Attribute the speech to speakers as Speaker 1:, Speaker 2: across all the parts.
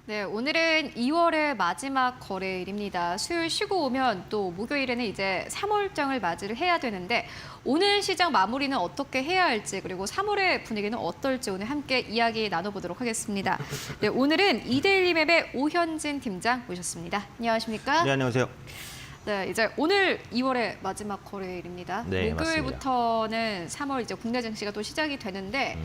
Speaker 1: 네, 오늘은 2월의 마지막 거래일입니다. 수요일 쉬고 오면 또 목요일에는 이제 3월장을 맞이를 해야 되는데 오늘 시장 마무리는 어떻게 해야 할지 그리고 3월의 분위기는 어떨지 오늘 함께 이야기 나눠보도록 하겠습니다. 네, 오늘은 이데일리맵의 오현진 팀장 모셨습니다. 안녕하십니까?
Speaker 2: 네, 안녕하세요.
Speaker 1: 네, 이제 오늘 2월의 마지막 거래일입니다.
Speaker 2: 네,
Speaker 1: 목요일부터는 3월 이제 국내 증시가 또 시작이 되는데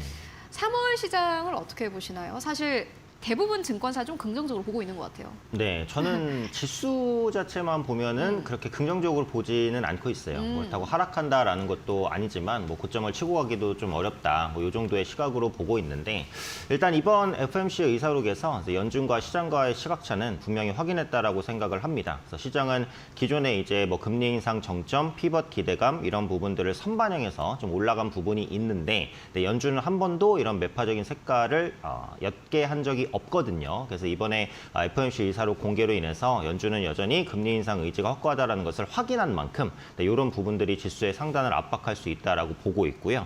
Speaker 1: 3월 시장을 어떻게 보시나요? 사실 대부분 증권사 좀 긍정적으로 보고 있는 것 같아요.
Speaker 2: 네, 저는 지수 자체만 보면은 그렇게 긍정적으로 보지는 않고 있어요. 그렇다고 하락한다라는 것도 아니지만 뭐 고점을 치고 가기도 좀 어렵다. 뭐 이 정도의 시각으로 보고 있는데 일단 이번 FOMC 의사록에서 연준과 시장과의 시각차는 분명히 확인했다라고 생각을 합니다. 그래서 시장은 기존에 이제 뭐 금리 인상 정점, 피벗 기대감 이런 부분들을 선반영해서 좀 올라간 부분이 있는데 연준은 한 번도 이런 매파적인 색깔을 옅게 한 적이 없거든요. 그래서 이번에 FOMC 의사록 공개로 인해서 연준은 여전히 금리 인상 의지가 확고하다는 것을 확인한 만큼 이런 부분들이 지수의 상단을 압박할 수 있다라고 보고 있고요.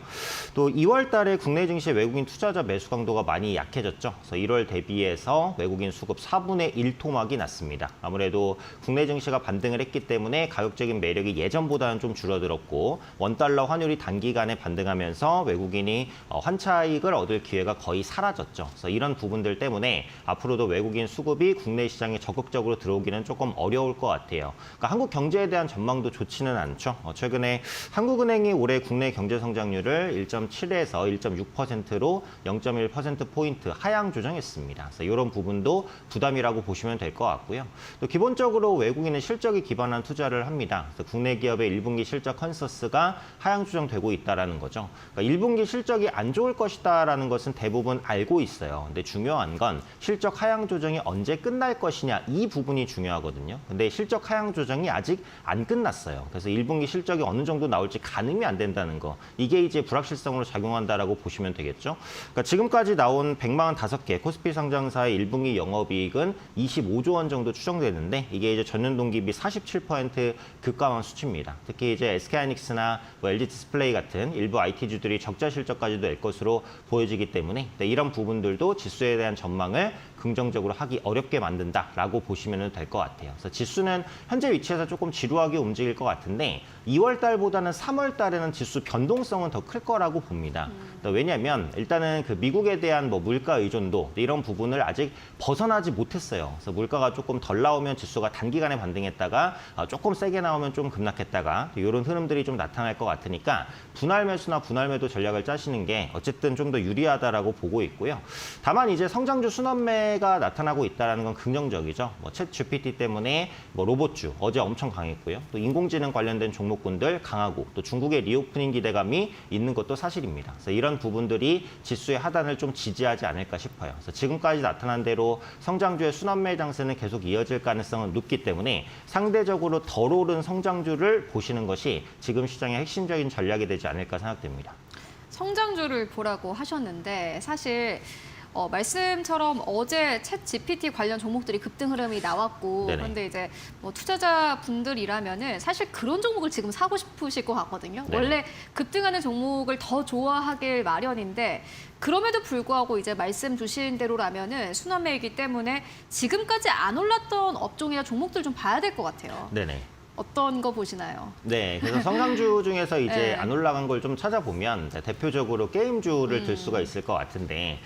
Speaker 2: 또 2월 달에 국내 증시 외국인 투자자 매수 강도가 많이 약해졌죠. 그래서 1월 대비해서 외국인 수급 4분의 1 토막이 났습니다. 아무래도 국내 증시가 반등을 했기 때문에 가격적인 매력이 예전보다는 좀 줄어들었고 원달러 환율이 단기간에 반등하면서 외국인이 환차익을 얻을 기회가 거의 사라졌죠. 그래서 이런 부분들 때문에 앞으로도 외국인 수급이 국내 시장에 적극적으로 들어오기는 조금 어려울 것 같아요. 그러니까 한국 경제에 대한 전망도 좋지는 않죠. 최근에 한국은행이 올해 국내 경제 성장률을 1.7에서 1.6%로 0.1%포인트 하향 조정했습니다. 그래서 이런 부분도 부담이라고 보시면 될 것 같고요. 또 기본적으로 외국인은 실적에 기반한 투자를 합니다. 그래서 국내 기업의 1분기 실적 컨센서스가 하향 조정되고 있다는 거죠. 그러니까 1분기 실적이 안 좋을 것이다라는 것은 대부분 알고 있어요. 근데 중요한 건 실적 하향 조정이 언제 끝날 것이냐 이 부분이 중요하거든요. 근데 실적 하향 조정이 아직 안 끝났어요. 그래서 1분기 실적이 어느 정도 나올지 가늠이 안 된다는 거. 이게 이제 불확실성으로 작용한다라고 보시면 되겠죠. 그러니까 지금까지 나온 145개 코스피 상장사의 1분기 영업이익은 25조 원 정도 추정되는데 이게 이제 전년 동기 비 47% 급감한 수치입니다. 특히 이제 SK하이닉스나 뭐 LG 디스플레이 같은 일부 IT주들이 적자 실적까지도 낼 것으로 보여지기 때문에 이런 부분들도 지수에 대한 전망을 긍정적으로 하기 어렵게 만든다라고 보시면 될 것 같아요. 그래서 지수는 현재 위치에서 조금 지루하게 움직일 것 같은데 2월 달보다는 3월 달에는 지수 변동성은 더 클 거라고 봅니다. 왜냐하면 일단은 그 미국에 대한 뭐 물가 의존도 이런 부분을 아직 벗어나지 못했어요. 그래서 물가가 조금 덜 나오면 지수가 단기간에 반등했다가 조금 세게 나오면 좀 급락했다가 이런 흐름들이 좀 나타날 것 같으니까 분할 매수나 분할 매도 전략을 짜시는 게 어쨌든 좀 더 유리하다라고 보고 있고요. 다만 이제 성장주 순환매가 나타나고 있다는 건 긍정적이죠. 뭐 챗 GPT 때문에 뭐 로봇주 어제 엄청 강했고요. 또 인공지능 관련된 종목군들 강하고 또 중국의 리오프닝 기대감이 있는 것도 사실입니다. 그래서 이런 부분들이 지수의 하단을 좀 지지하지 않을까 싶어요. 그래서 지금까지 나타난 대로 성장주의 순환매 장세는 계속 이어질 가능성은 높기 때문에 상대적으로 덜 오른 성장주를 보시는 것이 지금 시장의 핵심적인 전략이 되지 않을까 생각됩니다.
Speaker 1: 성장주를 보라고 하셨는데 사실 말씀처럼 어제 챗 GPT 관련 종목들이 급등 흐름이 나왔고
Speaker 2: 네네.
Speaker 1: 그런데 이제 뭐 투자자분들이라면은 사실 그런 종목을 지금 사고 싶으실 것 같거든요.
Speaker 2: 네네.
Speaker 1: 원래 급등하는 종목을 더 좋아하길 마련인데 그럼에도 불구하고 이제 말씀 주신 대로라면은 순환매이기 때문에 지금까지 안 올랐던 업종이나 종목들 좀 봐야 될 것 같아요.
Speaker 2: 네네.
Speaker 1: 어떤 거 보시나요?
Speaker 2: 네, 그래서 성장주 중에서 이제
Speaker 1: 네.
Speaker 2: 안 올라간 걸 좀 찾아보면 대표적으로 게임주를 들 수가 있을 것 같은데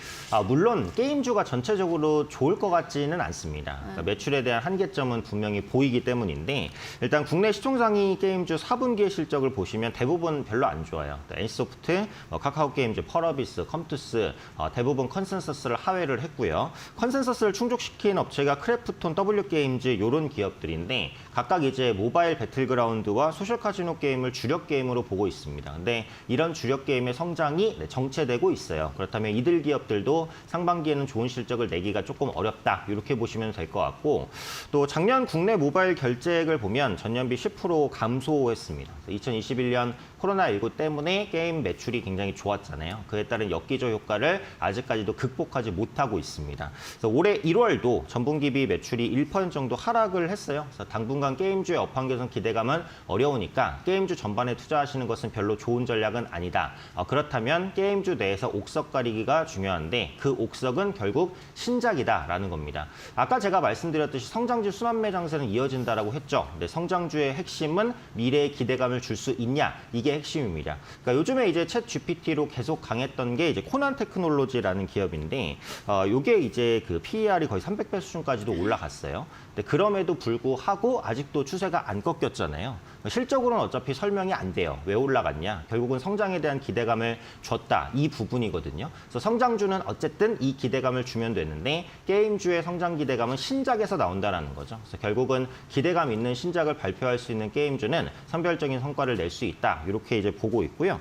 Speaker 2: 물론 게임주가 전체적으로 좋을 것 같지는 않습니다. 그러니까 매출에 대한 한계점은 분명히 보이기 때문인데 일단 국내 시총상위 게임주 4분기의 실적을 보시면 대부분 별로 안 좋아요. NC소프트, 카카오게임즈, 펄어비스, 컴투스 대부분 컨센서스를 하회를 했고요. 컨센서스를 충족시킨 업체가 크래프톤, W게임즈 이런 기업들인데 각각 이제 모바일 배틀그라운드와 소셜 카지노 게임을 주력 게임으로 보고 있습니다. 근데 이런 주력 게임의 성장이 정체되고 있어요. 그렇다면 이들 기업들도 상반기에는 좋은 실적을 내기가 조금 어렵다. 이렇게 보시면 될 것 같고 또 작년 국내 모바일 결제액을 보면 전년비 10% 감소했습니다. 2021년 코로나19 때문에 게임 매출이 굉장히 좋았잖아요. 그에 따른 역기조 효과를 아직까지도 극복하지 못하고 있습니다. 그래서 올해 1월도 전분기비 매출이 1% 정도 하락을 했어요. 그래서 당분간 게임주의 업황 중간계선 기대감은 어려우니까 게임주 전반에 투자하시는 것은 별로 좋은 전략은 아니다. 그렇다면 게임주 내에서 옥석 가리기가 중요한데 그 옥석은 결국 신작이다라는 겁니다. 아까 제가 말씀드렸듯이 성장주 순환매 장세는 이어진다라고 했죠. 근데 성장주의 핵심은 미래의 기대감을 줄 수 있냐, 이게 핵심입니다. 그러니까 요즘에 이제 챗 GPT로 계속 강했던 게 이제 코난 테크놀로지라는 기업인데, 요게 이제 그 PER이 거의 300배 수준까지도 올라갔어요. 근데 그럼에도 불구하고 아직도 추세가 안 꺾였잖아요. 실적으로는 어차피 설명이 안 돼요. 왜 올라갔냐? 결국은 성장에 대한 기대감을 줬다. 이 부분이거든요. 그래서 성장주는 어쨌든 이 기대감을 주면 되는데 게임주의 성장 기대감은 신작에서 나온다는 거죠. 그래서 결국은 기대감 있는 신작을 발표할 수 있는 게임주는 선별적인 성과를 낼 수 있다. 이렇게 이제 보고 있고요.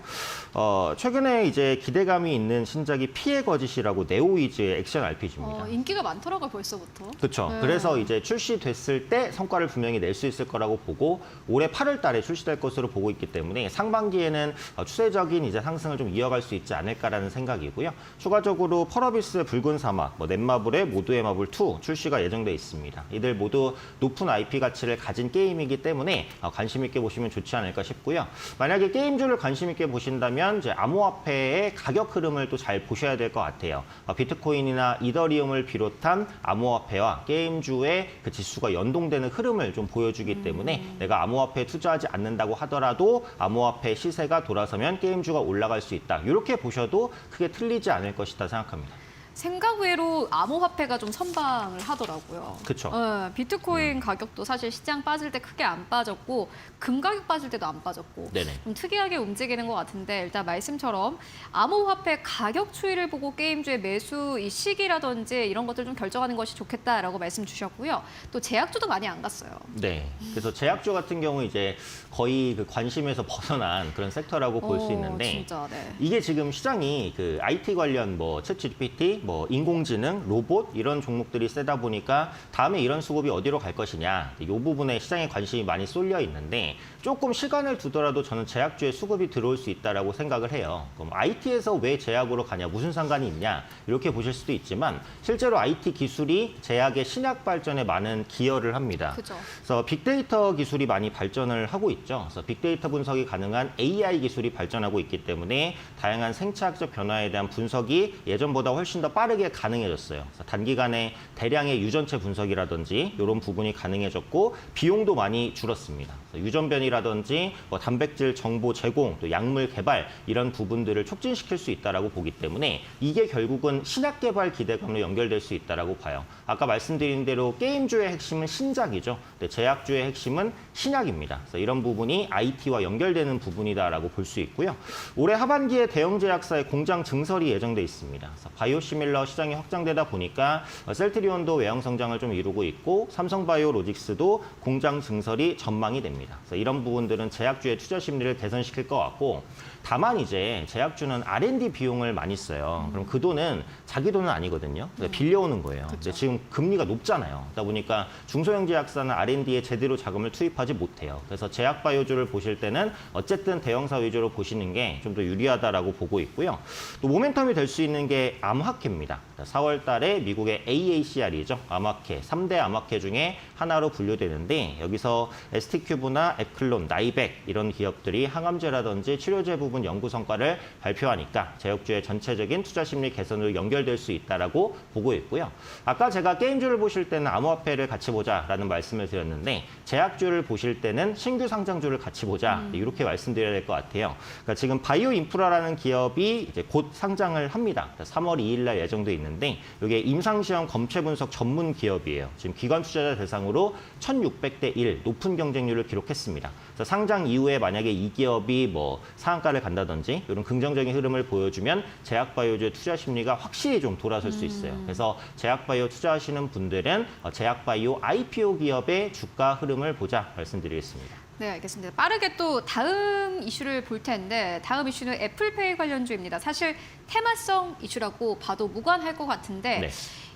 Speaker 2: 최근에 이제 기대감이 있는 신작이 피해 거짓이라고 네오이즈의 액션 RPG입니다.
Speaker 1: 인기가 많더라고요, 벌써부터.
Speaker 2: 그렇죠.
Speaker 1: 네.
Speaker 2: 그래서 이제 출시됐을 때 성과를 분명히 낼 수 있을 거라고 보고 올해 8월 달에 출시될 것으로 보고 있기 때문에 상반기에는 추세적인 이제 상승을 좀 이어갈 수 있지 않을까라는 생각이고요. 추가적으로 펄어비스의 붉은 사막, 넷마블의 모두의 마블 2 출시가 예정돼 있습니다. 이들 모두 높은 IP 가치를 가진 게임이기 때문에 관심 있게 보시면 좋지 않을까 싶고요. 만약에 게임주를 관심 있게 보신다면 이제 암호화폐의 가격 흐름을 또 잘 보셔야 될 것 같아요. 비트코인이나 이더리움을 비롯한 암호화폐와 게임주의 그 지수가 연동되는 흐름을 좀 보여주기 때문에 내가 암호화폐에 투자하지 않는다고 하더라도 암호화폐 시세가 돌아서면 게임주가 올라갈 수 있다. 이렇게 보셔도 크게 틀리지 않을 것이다 생각합니다.
Speaker 1: 생각 외로 암호화폐가 좀 선방을 하더라고요.
Speaker 2: 그쵸.
Speaker 1: 비트코인 가격도 사실 시장 빠질 때 크게 안 빠졌고 금 가격 빠질 때도 안 빠졌고
Speaker 2: 네네.
Speaker 1: 좀 특이하게 움직이는 것 같은데 일단 말씀처럼 암호화폐 가격 추이를 보고 게임주의 매수 이 시기라든지 이런 것들 좀 결정하는 것이 좋겠다라고 말씀 주셨고요. 또 제약주도 많이 안 갔어요.
Speaker 2: 네. 그래서 제약주 같은 경우 이제 거의 그 관심에서 벗어난 그런 섹터라고 볼 수 있는데
Speaker 1: 진짜, 네.
Speaker 2: 이게 지금 시장이 그 IT 관련 뭐 챗 GPT, 뭐 인공지능, 로봇 이런 종목들이 세다 보니까 다음에 이런 수급이 어디로 갈 것이냐 이 부분에 시장에 관심이 많이 쏠려 있는데 조금 시간을 두더라도 저는 제약주에 수급이 들어올 수 있다라고 생각을 해요. 그럼 IT에서 왜 제약으로 가냐, 무슨 상관이 있냐 이렇게 보실 수도 있지만 실제로 IT 기술이 제약의 신약 발전에 많은 기여를 합니다.
Speaker 1: 그죠.
Speaker 2: 그래서 빅데이터 기술이 많이 발전을 하고 있죠. 그래서 빅데이터 분석이 가능한 AI 기술이 발전하고 있기 때문에 다양한 생체학적 변화에 대한 분석이 예전보다 훨씬 더 빠르게 가능해졌어요. 그래서 단기간에 대량의 유전체 분석이라든지 이런 부분이 가능해졌고 비용도 많이 줄었습니다. 그래서 유전변이라든지 뭐 단백질 정보 제공, 또 약물 개발 이런 부분들을 촉진시킬 수 있다라고 보기 때문에 이게 결국은 신약 개발 기대감으로 연결될 수 있다라고 봐요. 아까 말씀드린 대로 게임주의 핵심은 신작이죠. 근데 제약주의 핵심은 신약입니다. 그래서 이런 부분이 IT와 연결되는 부분이다라고 볼 수 있고요. 올해 하반기에 대형 제약사의 공장 증설이 예정돼 있습니다. 그래서 바이오시밀러 시장이 확장되다 보니까 셀트리온도 외형 성장을 좀 이루고 있고 삼성바이오로직스도 공장 증설이 전망이 됩니다. 그래서 이런 부분들은 제약주의 투자 심리를 개선시킬 것 같고 다만 이제 제약주는 R&D 비용을 많이 써요. 그럼 그 돈은 자기 돈은 아니거든요. 그러니까 빌려오는 거예요. 근데 지금 금리가 높잖아요. 그러다 보니까 중소형 제약사는 R&D에 제대로 자금을 투입하지 못해요. 그래서 제약바이오주를 보실 때는 어쨌든 대형사 위주로 보시는 게 좀 더 유리하다라고 보고 있고요. 또 모멘텀이 될 수 있는 게 암화캐입니다. 4월 달에 미국의 AACR이죠. 암화캐, 3대 암화캐 중에 하나로 분류되는데 여기서 ST큐브나 앱클론, 나이백 이런 기업들이 항암제라든지 치료제 부분 연구 성과를 발표하니까 제약주의 전체적인 투자 심리 개선으로 연결될 수 있다라고 보고 있고요. 아까 제가 게임주를 보실 때는 암호화폐를 같이 보자라는 말씀을 드렸는데 제약주를 보실 때는 신규 상장주를 같이 보자 이렇게 말씀드려야 될 것 같아요. 그러니까 지금 바이오 인프라라는 기업이 이제 곧 상장을 합니다. 3월 2일 날 예정돼 있는데 이게 임상시험 검체 분석 전문 기업이에요. 지금 기관 투자자 대상으로 1,600대 1 높은 경쟁률을 기록했습니다. 그래서 상장 이후에 만약에 이 기업이 뭐 상한가를 간다든지 이런 긍정적인 흐름을 보여주면 제약바이오주의 투자 심리가 확실히 좀 돌아설 수 있어요. 그래서 제약바이오 투자하시는 분들은 제약바이오 IPO 기업의 주가 흐름을 보자 말씀드리겠습니다.
Speaker 1: 네, 알겠습니다. 빠르게 또 다음 이슈를 볼 텐데 다음 이슈는 애플페이 관련주입니다. 사실 테마성 이슈라고 봐도 무관할 것 같은데
Speaker 2: 네.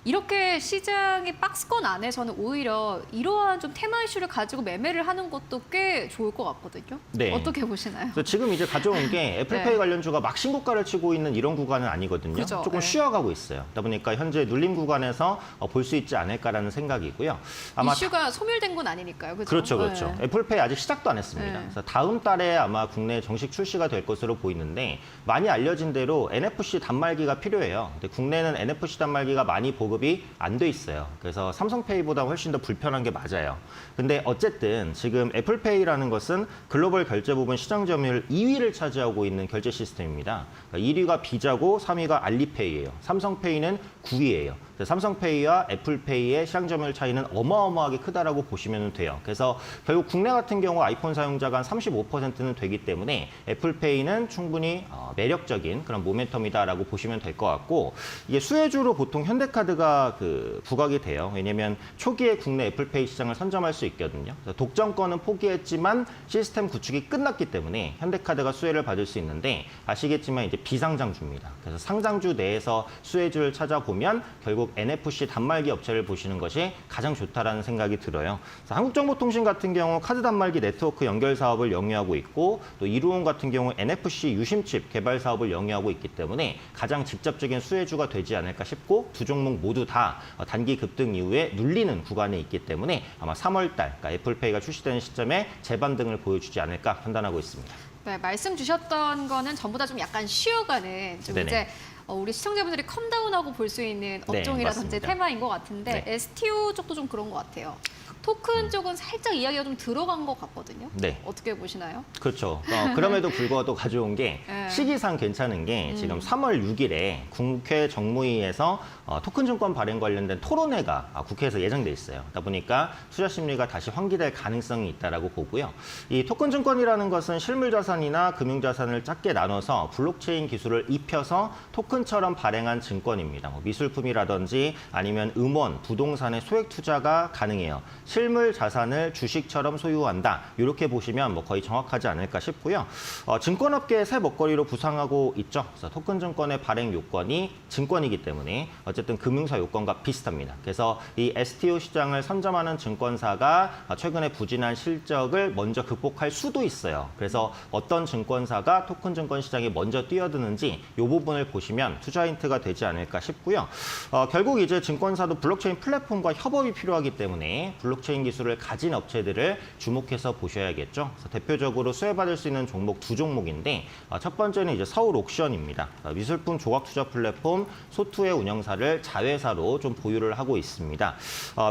Speaker 1: 이렇게 시장이 박스권 안에서는 오히려 이러한 좀 테마 이슈를 가지고 매매를 하는 것도 꽤 좋을 것 같거든요.
Speaker 2: 네.
Speaker 1: 어떻게 보시나요?
Speaker 2: 그래서 지금 이제 가져온 게 애플페이
Speaker 1: 네.
Speaker 2: 관련주가 막 신고가를 치고 있는 이런 구간은 아니거든요.
Speaker 1: 그죠,
Speaker 2: 조금
Speaker 1: 네.
Speaker 2: 쉬어가고 있어요. 그러다 보니까 현재 눌림 구간에서 볼 수 있지 않을까라는 생각이고요. 아마
Speaker 1: 이슈가 소멸된 건 아니니까요. 그죠?
Speaker 2: 그렇죠, 그렇죠.
Speaker 1: 네.
Speaker 2: 애플페이 아직 시작도 안 했습니다.
Speaker 1: 네.
Speaker 2: 그래서 다음 달에 아마 국내에 정식 출시가 될 것으로 보이는데 많이 알려진 대로 NFC 단말기가 필요해요. 근데 국내는 NFC 단말기가 많이 보급이 안 돼 있어요. 그래서 삼성페이보다 훨씬 더 불편한 게 맞아요. 근데 어쨌든 지금 애플페이라는 것은 글로벌 결제 부분 시장 점유율 2위를 차지하고 있는 결제 시스템입니다. 1위가 비자고 3위가 알리페이예요. 삼성페이는 9위예요. 삼성페이와 애플페이의 시장 점유율 차이는 어마어마하게 크다라고 보시면 돼요. 그래서 결국 국내 같은 경우 아이폰 사용자가 한 35%는 되기 때문에 애플페이는 충분히 매력적인 그런 모멘텀이다라고 보시면 될 것 같고 이게 수혜주로 보통 현대카드가 부각이 돼요. 왜냐하면 초기에 국내 애플페이 시장을 선점할 수 있거든요. 그래서 독점권은 포기했지만 시스템 구축이 끝났기 때문에 현대카드가 수혜를 받을 수 있는데 아시겠지만 이제 비상장주입니다. 그래서 상장주 내에서 수혜주를 찾아보면 결국 NFC 단말기 업체를 보시는 것이 가장 좋다라는 생각이 들어요. 그래서 한국정보통신 같은 경우 카드 단말기 네트워크 연결 사업을 영위하고 있고 또 이루온 같은 경우 NFC 유심칩 개발 사업을 영위하고 있기 때문에 가장 직접적인 수혜주가 되지 않을까 싶고 두 종목 모두 다 단기 급등 이후에 눌리는 구간에 있기 때문에 아마 3월 달 그러니까 애플페이가 출시되는 시점에 재반등을 보여주지 않을까 판단하고 있습니다.
Speaker 1: 네, 말씀 주셨던 거는 전부 다 좀 약간 쉬어가는 좀
Speaker 2: 네네.
Speaker 1: 이제 우리 시청자분들이 컴다운하고 볼 수 있는
Speaker 2: 네,
Speaker 1: 업종이라든지
Speaker 2: 맞습니다.
Speaker 1: 테마인 것 같은데
Speaker 2: 네.
Speaker 1: STO 쪽도 좀 그런 것 같아요. 토큰 쪽은 살짝 이야기가 좀 들어간 것 같거든요.
Speaker 2: 네.
Speaker 1: 어떻게 보시나요?
Speaker 2: 그렇죠. 그럼에도 불구하고 가져온 게
Speaker 1: 네.
Speaker 2: 시기상 괜찮은 게 지금 3월 6일에 국회 정무위에서 토큰증권 발행 관련된 토론회가 국회에서 예정돼 있어요. 그러다 보니까 투자 심리가 다시 환기될 가능성이 있다라고 보고요. 이 토큰증권이라는 것은 실물자산이나 금융자산을 작게 나눠서 블록체인 기술을 입혀서 토큰처럼 발행한 증권입니다. 뭐 미술품이라든지 아니면 음원, 부동산의 소액 투자가 가능해요. 실물 자산을 주식처럼 소유한다. 이렇게 보시면 뭐 거의 정확하지 않을까 싶고요. 증권업계의 새 먹거리로 부상하고 있죠. 그래서 토큰 증권의 발행 요건이 증권이기 때문에 어쨌든 금융사 요건과 비슷합니다. 그래서 이 STO 시장을 선점하는 증권사가 최근에 부진한 실적을 먼저 극복할 수도 있어요. 그래서 어떤 증권사가 토큰 증권 시장에 먼저 뛰어드는지 이 부분을 보시면 투자 힌트가 되지 않을까 싶고요. 결국 이제 증권사도 블록체인 플랫폼과 협업이 필요하기 때문에 블록체인 기술을 가진 업체들을 주목해서 보셔야겠죠. 그래서 대표적으로 수혜받을 수 있는 종목 두 종목인데 첫 번째는 이제 서울 옥션입니다. 미술품 조각 투자 플랫폼 소투의 운영사를 자회사로 좀 보유를 하고 있습니다.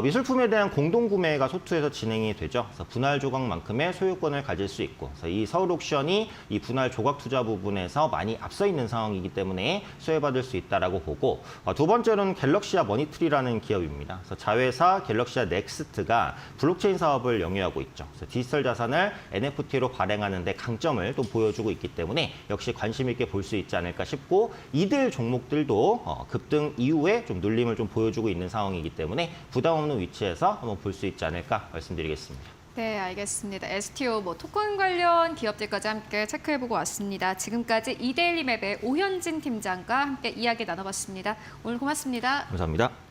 Speaker 2: 미술품에 대한 공동 구매가 소투에서 진행이 되죠. 그래서 분할 조각만큼의 소유권을 가질 수 있고, 그래서 이 서울 옥션이 이 분할 조각 투자 부분에서 많이 앞서 있는 상황이기 때문에 수혜받을 수 있다라고 보고, 두 번째로는 갤럭시아 머니트리라는 기업입니다. 그래서 자회사 갤럭시아 넥스트가 블록체인 사업을 영위하고 있죠. 그래서 디지털 자산을 NFT로 발행하는 데 강점을 또 보여주고 있기 때문에 역시 관심 있게 볼 수 있지 않을까 싶고, 이들 종목들도 급등 이후에 좀 눌림을 좀 보여주고 있는 상황이기 때문에 부담 없는 위치에서 한번 볼 수 있지 않을까 말씀드리겠습니다.
Speaker 1: 네, 알겠습니다. STO 토큰 관련 기업들까지 함께 체크해보고 왔습니다. 지금까지 이데일리맵의 오현진 팀장과 함께 이야기 나눠봤습니다. 오늘 고맙습니다.
Speaker 2: 감사합니다.